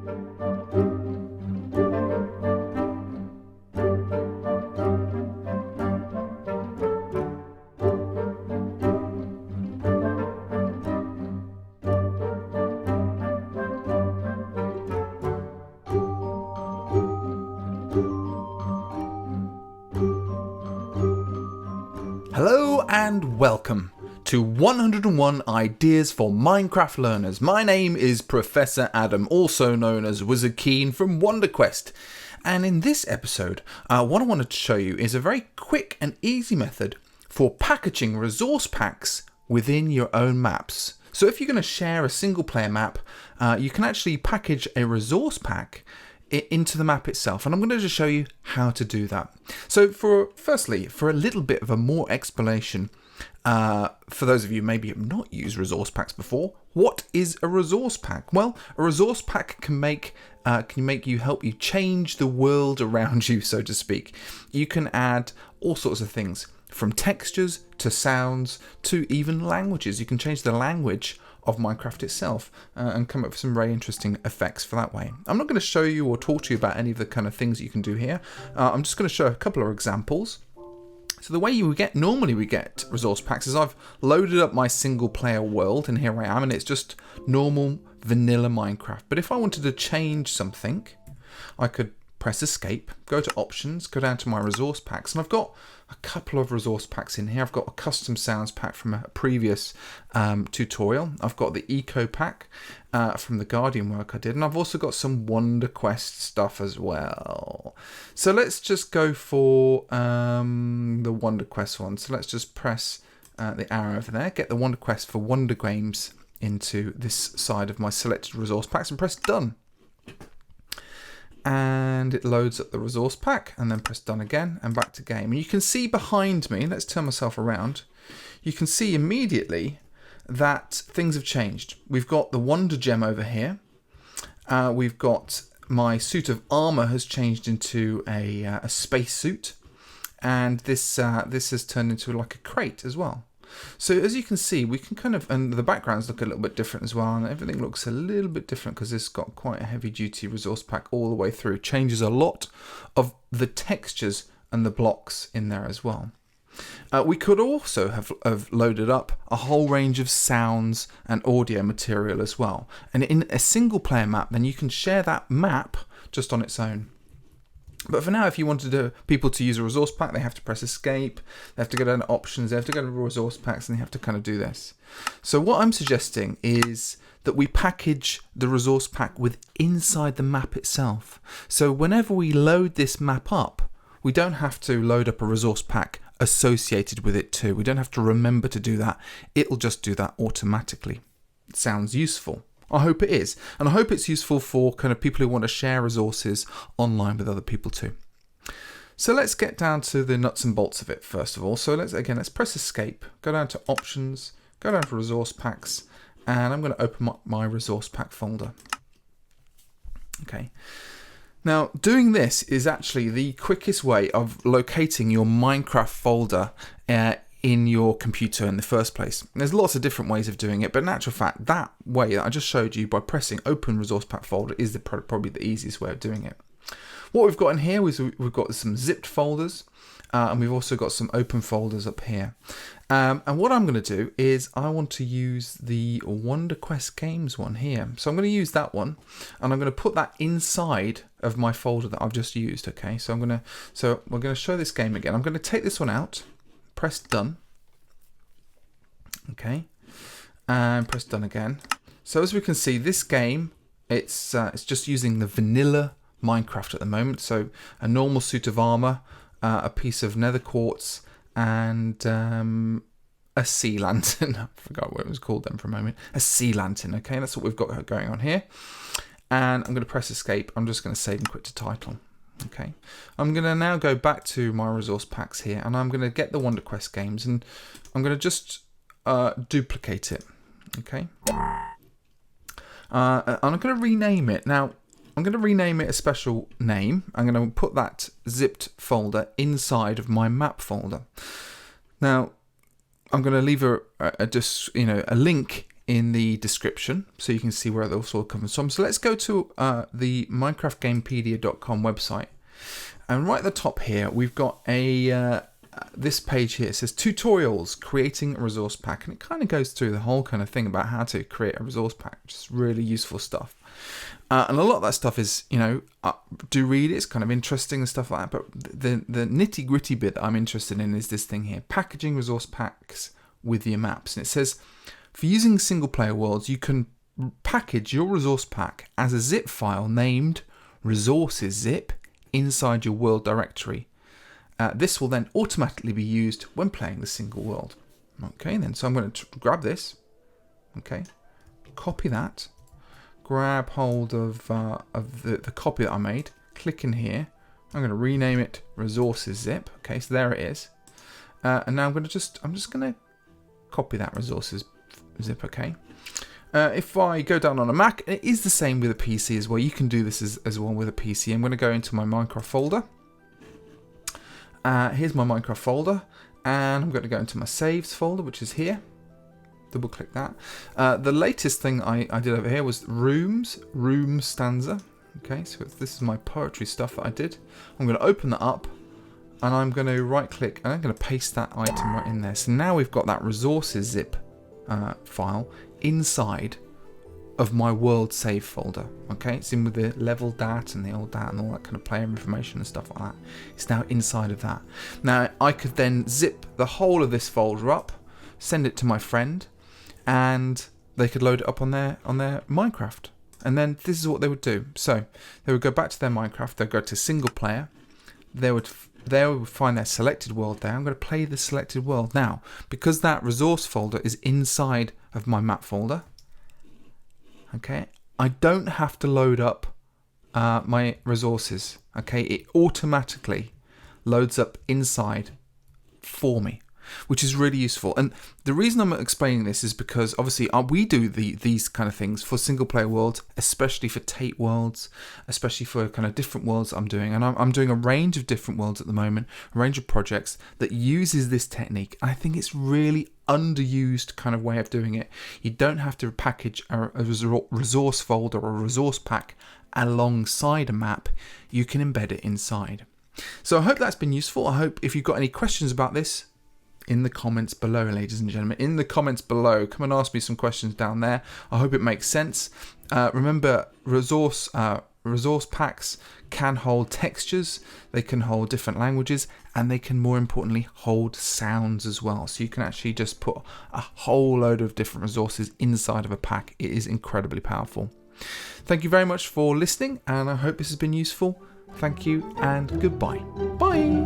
Hello and welcome to 101 Ideas for Minecraft Learners. My name is Professor Adam, also known as Wizard Keen from WonderQuest. And in this episode, what I wanted to show you is a very quick and easy method for packaging resource packs within your own maps. So if you're going to share a single player map, you can actually package a resource pack into the map itself, and I'm going to just show you how to do that. So firstly, for a little bit of a more explanation, for those of you maybe have not used resource packs before, what is a resource pack? Well, a resource pack can help you change the world around you, so to speak. You can add all sorts of things, from textures to sounds to even languages. You can change the language of Minecraft itself and come up with some very interesting effects for that way. I'm not going to show you or talk to you about any of the kind of things you can do here. I'm just going to show a couple of examples. So the way normally we get resource packs is I've loaded up my single player world, and here I am, and it's just normal vanilla Minecraft. But if I wanted to change something, I could press escape, go to options, go down to my resource packs, and I've got a couple of resource packs in here. I've got a custom sounds pack from a previous tutorial. I've got the eco pack from the Guardian work I did, and I've also got some WonderQuest stuff as well. So let's just go for the WonderQuest one. So let's just press the arrow over there, get the WonderQuest for Wonder Games into this side of my selected resource packs, and press done. And it loads up the resource pack, and then press done again and back to game. And you can see behind me, let's turn myself around, you can see immediately that things have changed. We've got the Wonder Gem over here. We've got my suit of armor has changed into a space suit, and this has turned into like a crate as well. So as you can see, we can and the backgrounds look a little bit different as well, and everything looks a little bit different because it's got quite a heavy duty resource pack all the way through. Changes a lot of the textures and the blocks in there as well. We could also have loaded up a whole range of sounds and audio material as well. And in a single player map, then you can share that map just on its own. But for now, if you wanted people to use a resource pack, they have to press escape, they have to go down to options, they have to go to resource packs, and they have to kind of do this. So what I'm suggesting is that we package the resource pack inside the map itself. So whenever we load this map up, we don't have to load up a resource pack associated with it too. We don't have to remember to do that. It'll just do that automatically. It sounds useful. I hope it is, and I hope it's useful for kind of people who want to share resources online with other people too. So let's get down to the nuts and bolts of it first of all. So let's press escape, go down to options, go down to resource packs, and I'm going to open up my resource pack folder. Okay. Now, doing this is actually the quickest way of locating your Minecraft folder in your computer in the first place. And there's lots of different ways of doing it, but in actual fact, that way that I just showed you by pressing open resource pack folder is probably the easiest way of doing it. What we've got in here is we've got some zipped folders, and we've also got some open folders up here. And what I'm going to do is I want to use the WonderQuest Games one here. So I'm going to use that one, and I'm going to put that inside of my folder that I've just used. Okay, so we're going to show this game again. I'm going to take this one out, press done. Okay, and press done again. So as we can see, this game, it's just using the vanilla Minecraft at the moment. So a normal suit of armor, a piece of nether quartz, and a sea lantern. I forgot what it was called then for a moment. A sea lantern. Okay, that's what we've got going on here. And I'm going to press escape. I'm just going to save and quit to title. Okay, I'm going to now go back to my resource packs here, and I'm going to get the WonderQuest Games, and I'm going to just duplicate it. Okay, and I'm going to rename it. Now, I'm going to rename it a special name. I'm going to put that zipped folder inside of my map folder. Now, I'm going to leave a link in the description so you can see where it all comes from. So let's go to the minecraftgamepedia.com website, and right at the top here we've got a this page here. It says tutorials, creating a resource pack, and it kind of goes through the whole kind of thing about how to create a resource pack, which is really useful stuff. And a lot of that stuff is, do read it. It's kind of interesting and stuff like that. But the nitty gritty bit that I'm interested in is this thing here: packaging resource packs with your maps. And it says, for using single player worlds, you can package your resource pack as a zip file named resources zip inside your world directory. This will then automatically be used when playing the single world. Okay, then, so I'm going to grab this. Okay, copy that. Grab hold of the copy that I made. Click in here. I'm going to rename it resources zip. Okay, so there it is. And now I'm just going to copy that resources zip. Okay. If I go down on a Mac, it is the same with a PC as well. You can do this as well with a PC. I'm going to go into my Minecraft folder. Here's my Minecraft folder, and I'm going to go into my saves folder, which is here. Double click that. The latest thing I did over here was room stanza. Okay, so this is my poetry stuff that I did. I'm going to open that up, and I'm going to right click, and I'm going to paste that item right in there. So now we've got that resources zip file inside of my world save folder. Okay, it's in with the level data and the old data and all that kind of player information and stuff like that. It's now inside of that. Now I could then zip the whole of this folder up, send it to my friend, and they could load it up on their Minecraft. And then this is what they would do. So they would go back to their Minecraft, they'd go to single player, they would find their selected world there. I'm going to play the selected world. Now, because that resource folder is inside of my map folder, okay, I don't have to load up my resources. Okay, it automatically loads up inside for me, which is really useful. And the reason I'm explaining this is because obviously we do these kind of things for single player worlds, especially for Tate worlds, especially for kind of different worlds I'm doing. And I'm doing a range of different worlds at the moment, a range of projects that uses this technique. I think it's really underused kind of way of doing it. You don't have to package a resource folder or a resource pack alongside a map. You can embed it inside. So I hope that's been useful. I hope if you've got any questions about this, in the comments below, ladies and gentlemen, in the comments below, come and ask me some questions down there. I hope it makes sense. Remember, resource packs can hold textures, they can hold different languages, and they can, more importantly, hold sounds as well. So you can actually just put a whole load of different resources inside of a pack. It is incredibly powerful. Thank you very much for listening, and I hope this has been useful. Thank you and goodbye. Bye.